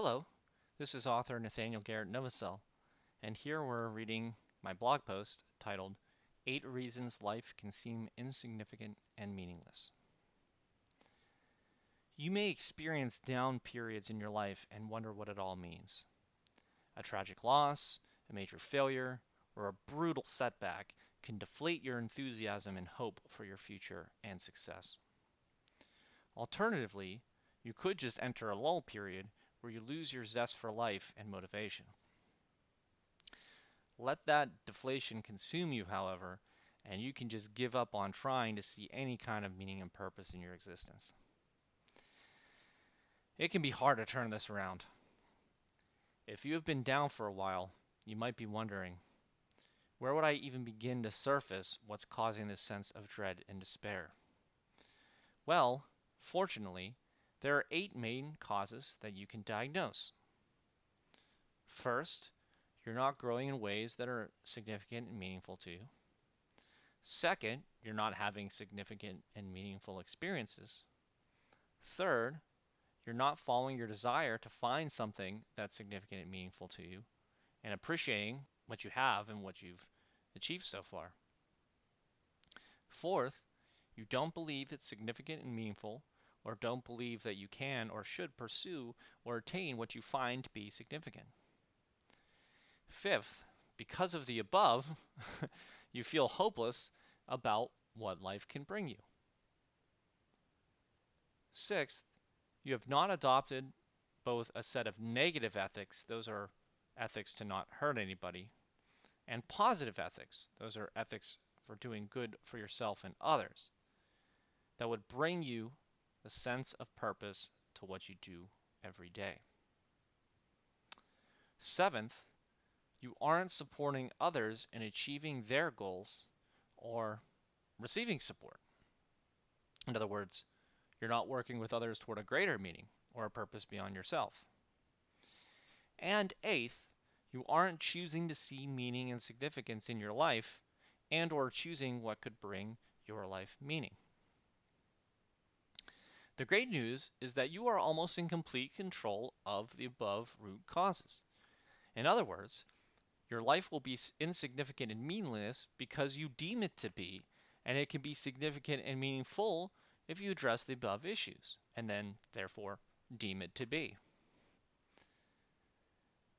Hello, this is author Nathaniel Garrett Novosel, and here we're reading my blog post titled 8 Reasons Life Can Seem Insignificant and Meaningless. You may experience down periods in your life and wonder what it all means. A tragic loss, a major failure, or a brutal setback can deflate your enthusiasm and hope for your future and success. Alternatively, you could just enter a lull period where you lose your zest for life and motivation. Let that deflation consume you, however, and you can just give up on trying to see any kind of meaning and purpose in your existence. It can be hard to turn this around. If you have been down for a while, you might be wondering, where would I even begin to surface what's causing this sense of dread and despair? Well, fortunately, there are 8 main causes that you can diagnose. First, you're not growing in ways that are significant and meaningful to you. Second, you're not having significant and meaningful experiences. Third, you're not following your desire to find something that's significant and meaningful to you and appreciating what you have and what you've achieved so far. Fourth, you don't believe it's significant and meaningful, or don't believe that you can or should pursue or attain what you find to be significant. Fifth, because of the above, you feel hopeless about what life can bring you. Sixth, you have not adopted both a set of negative ethics, those are ethics to not hurt anybody, and positive ethics, those are ethics for doing good for yourself and others, that would bring you a sense of purpose to what you do every day. Seventh, you aren't supporting others in achieving their goals or receiving support. In other words, you're not working with others toward a greater meaning or a purpose beyond yourself. And eighth, you aren't choosing to see meaning and significance in your life and or choosing what could bring your life meaning. The great news is that you are almost in complete control of the above root causes. In other words, your life will be insignificant and meaningless because you deem it to be, and it can be significant and meaningful if you address the above issues, and then, therefore, deem it to be.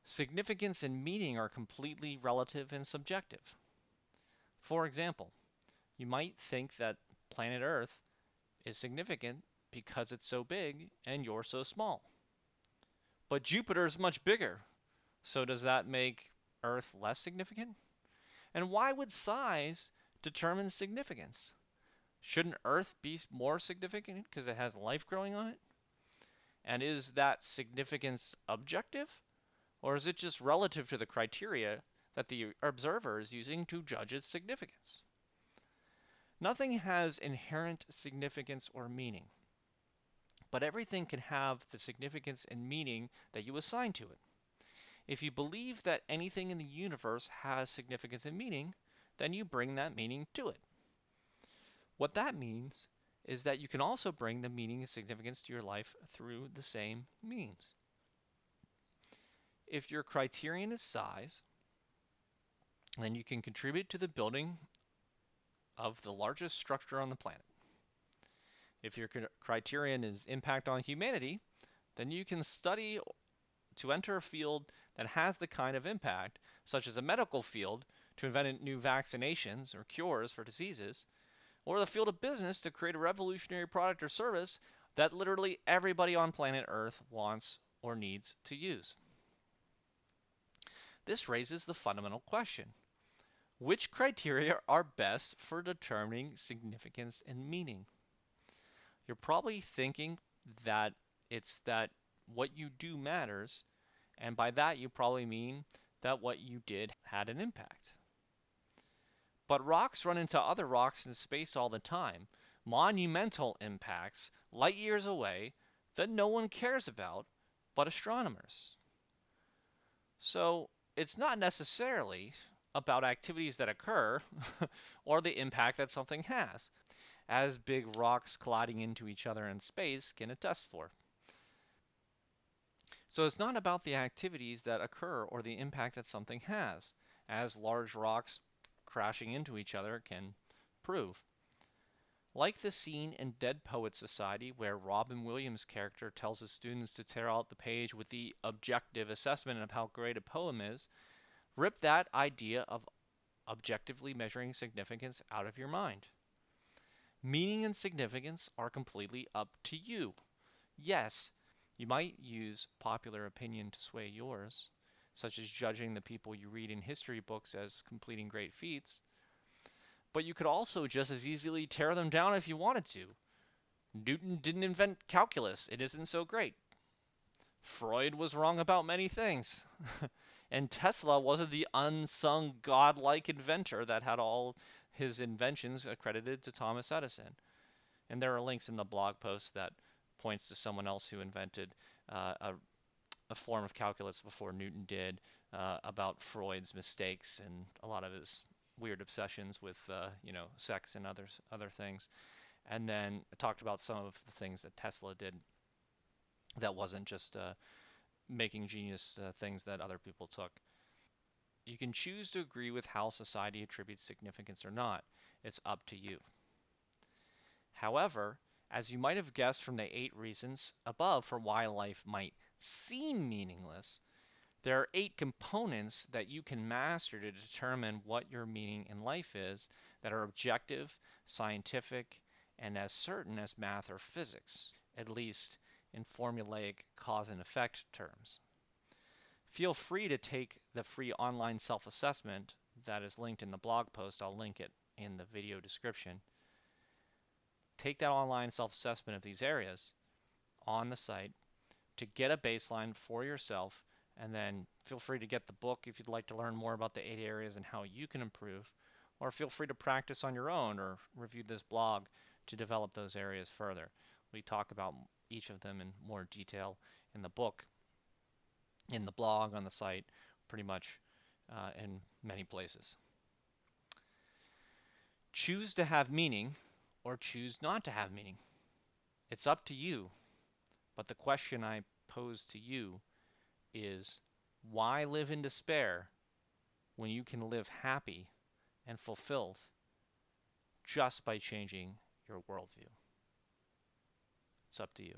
Significance and meaning are completely relative and subjective. For example, you might think that planet Earth is significant because it's so big and you're so small. But Jupiter is much bigger, so does that make Earth less significant? And why would size determine significance? Shouldn't Earth be more significant because it has life growing on it? And is that significance objective? Or is it just relative to the criteria that the observer is using to judge its significance? Nothing has inherent significance or meaning, but everything can have the significance and meaning that you assign to it. If you believe that anything in the universe has significance and meaning, then you bring that meaning to it. What that means is that you can also bring the meaning and significance to your life through the same means. If your criterion is size, then you can contribute to the building of the largest structure on the planet. If your criterion is impact on humanity, then you can study to enter a field that has the kind of impact, such as a medical field to invent new vaccinations or cures for diseases, or the field of business to create a revolutionary product or service that literally everybody on planet Earth wants or needs to use. This raises the fundamental question: which criteria are best for determining significance and meaning? You're probably thinking that it's that what you do matters, and by that you probably mean that what you did had an impact. But rocks run into other rocks in space all the time, monumental impacts light years away that no one cares about but astronomers. So it's not necessarily about activities that occur or the impact that something has, as big rocks colliding into each other in space can attest for. So it's not about the activities that occur or the impact that something has, as large rocks crashing into each other can prove. Like the scene in Dead Poets Society where Robin Williams' character tells his students to tear out the page with the objective assessment of how great a poem is, rip that idea of objectively measuring significance out of your mind. Meaning and significance are completely up to you. Yes, you might use popular opinion to sway yours, such as judging the people you read in history books as completing great feats, but you could also just as easily tear them down if you wanted to. Newton didn't invent calculus, it isn't so great. Freud was wrong about many things. And Tesla wasn't the unsung godlike inventor that had all his inventions accredited to Thomas Edison. And there are links in the blog post that points to someone else who invented a form of calculus before Newton did, about Freud's mistakes and a lot of his weird obsessions with sex and other things. And then I talked about some of the things that Tesla did that wasn't just making genius things that other people took. You can choose to agree with how society attributes significance or not. It's up to you. However, as you might have guessed from the 8 reasons above for why life might seem meaningless, there are 8 components that you can master to determine what your meaning in life is that are objective, scientific, and as certain as math or physics, at least in formulaic cause and effect terms. Feel free to take the free online self-assessment that is linked in the blog post. I'll link it in the video description. Take that online self-assessment of these areas on the site to get a baseline for yourself, and then feel free to get the book if you'd like to learn more about the 8 areas and how you can improve, or feel free to practice on your own or review this blog to develop those areas further. We talk about each of them in more detail in the book, in the blog, on the site, pretty much in many places. Choose to have meaning or choose not to have meaning. It's up to you, but the question I pose to you is, why live in despair when you can live happy and fulfilled just by changing your worldview? It's up to you.